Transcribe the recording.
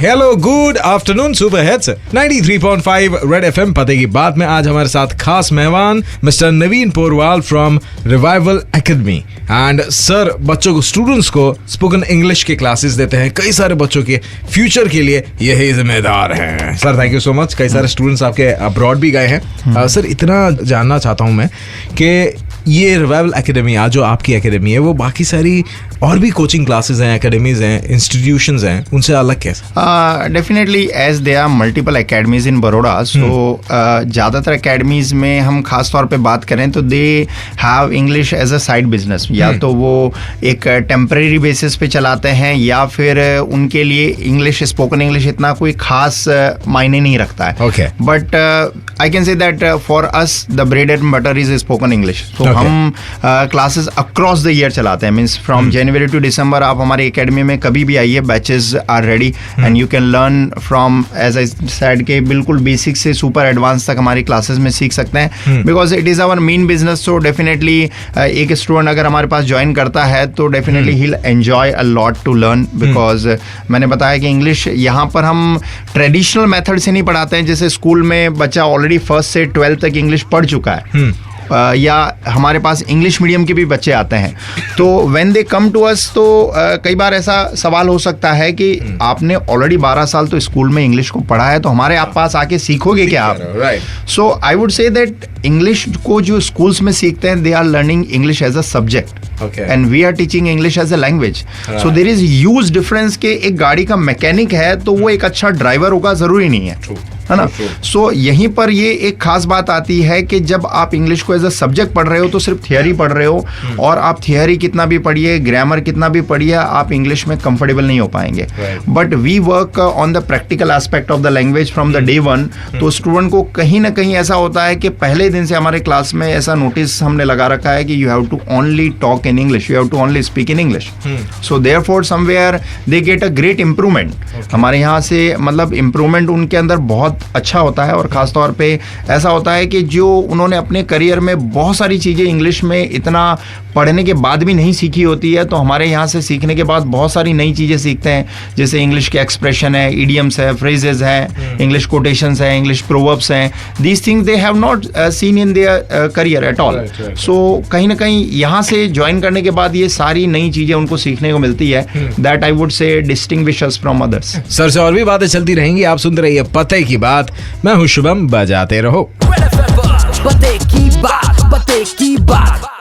Hello good afternoon super hits 93.5 red FM पते की बात में आज हमारे साथ खास मेहमान mister Naveen Porwal from revival academy. And sir बच्चों को, स्टूडेंट्स को स्पोकन इंग्लिश के क्लासेस देते हैं। कई सारे बच्चों के फ्यूचर के लिए यही जिम्मेदार हैं। Sir thank you so much. कई सारे स्टूडेंट्स आपके अब्रॉड भी गए हैं। सर इतना जानना चाहता हूं मैं कि ये रिवाइवल एकेडमी आज जो आपकी एकेडमी है वो बाकी सारी और भी कोचिंग क्लासेस हैं, एकेडमीज हैं, इंस्टीट्यूशंस हैं, उनसे अलग कैसे? Definitely as they are multiple academies in Baroda, so ज़्यादातर एकेडमीज में हम खास तौर पे बात करें तो they have English as a side business. या तो वो एक टेम्परेरी बेसिस पे चलाते हैं या फिर उनके लिए इंग्लिश, स्पोकन इंग्लिश इतना कोई खास मायने नहीं रखता है। Okay, but I can say that for us the bread and butter is spoken English. तो हम क्लासेस अक्रॉस द ईयर चलाते हैं, means from January to December आप हमारी एकेडमी में कभी भी आइए, batches are ready and you can learn from, as I said के बिल्कुल बेसिक से सुपर एडवांस तक हमारी क्लासेस में सीख सकते हैं। Because it is our main business. So definitely एक स्टूडेंट अगर हमारे पास ज्वाइन करता है तो definitely he will enjoy a lot to learn. Because मैंने बताया कि इंग्लिश यहाँ पर हम ट्रेडिशनल मेथड से नहीं पढ़ाते हैं, जैसे स्कूल में बच्चा ऑलरेडी फर्स्ट से 12th तक इंग्लिश पढ़ चुका है। या हमारे पास इंग्लिश मीडियम के भी बच्चे आते हैं, तो when they come to us तो कई बार ऐसा सवाल हो सकता है कि आपने ऑलरेडी 12 साल तो स्कूल में इंग्लिश को पढ़ा है, तो हमारे आप पास आके सीखोगे क्या आप? So I would say that English को जो स्कूल्स में सीखते हैं they are learning English as a subject and we are teaching English as a language. So there is huge difference के एक गाड़ी का मैकेनिक है तो वो एक अच्छा ड्राइवर होगा जरूरी नहीं है ना? सो यहीं पर ये एक खास बात आती है कि जब आप इंग्लिश को एज अ सब्जेक्ट पढ़ रहे हो तो सिर्फ थियरी पढ़ रहे हो, और आप थियरी कितना भी पढ़िए, ग्रामर कितना भी पढ़िए, आप इंग्लिश में कंफर्टेबल नहीं हो पाएंगे। But we work on the practical aspect of the language from the day one. तो स्टूडेंट को कहीं ना कहीं ऐसा होता है कि पहले दिन से हमारे क्लास में ऐसा नोटिस हमने लगा रखा है कि you have to only talk in English, you have to only speak in English. So therefore somewhere they get a great improvement. हमारे यहाँ से मतलब इंप्रूवमेंट उनके अंदर बहुत अच्छा होता है, और खास तौर पे ऐसा होता है कि जो उन्होंने अपने करियर में बहुत सारी चीज़ें इंग्लिश में इतना पढ़ने के बाद भी नहीं सीखी होती है, तो हमारे यहाँ से सीखने के बाद बहुत सारी नई चीज़ें सीखते हैं। जैसे इंग्लिश के एक्सप्रेशन है, इडियम्स है, फ्रेजेस हैं, इंग्लिश कोटेशंस हैं, इंग्लिश प्रोवर्ब्स हैं। These things they have not seen in their career at all. So कहीं ना कहीं यहाँ से ज्वाइन करने के बाद ये सारी नई चीज़ें उनको सीखने को मिलती है। दैट आई वुड से distinguish us from others. Sir से और भी बातें चलती रहेंगी, आप सुनते रहिए पते की बात। मैं हूं शुभम, बजाते रहो। पते की बात।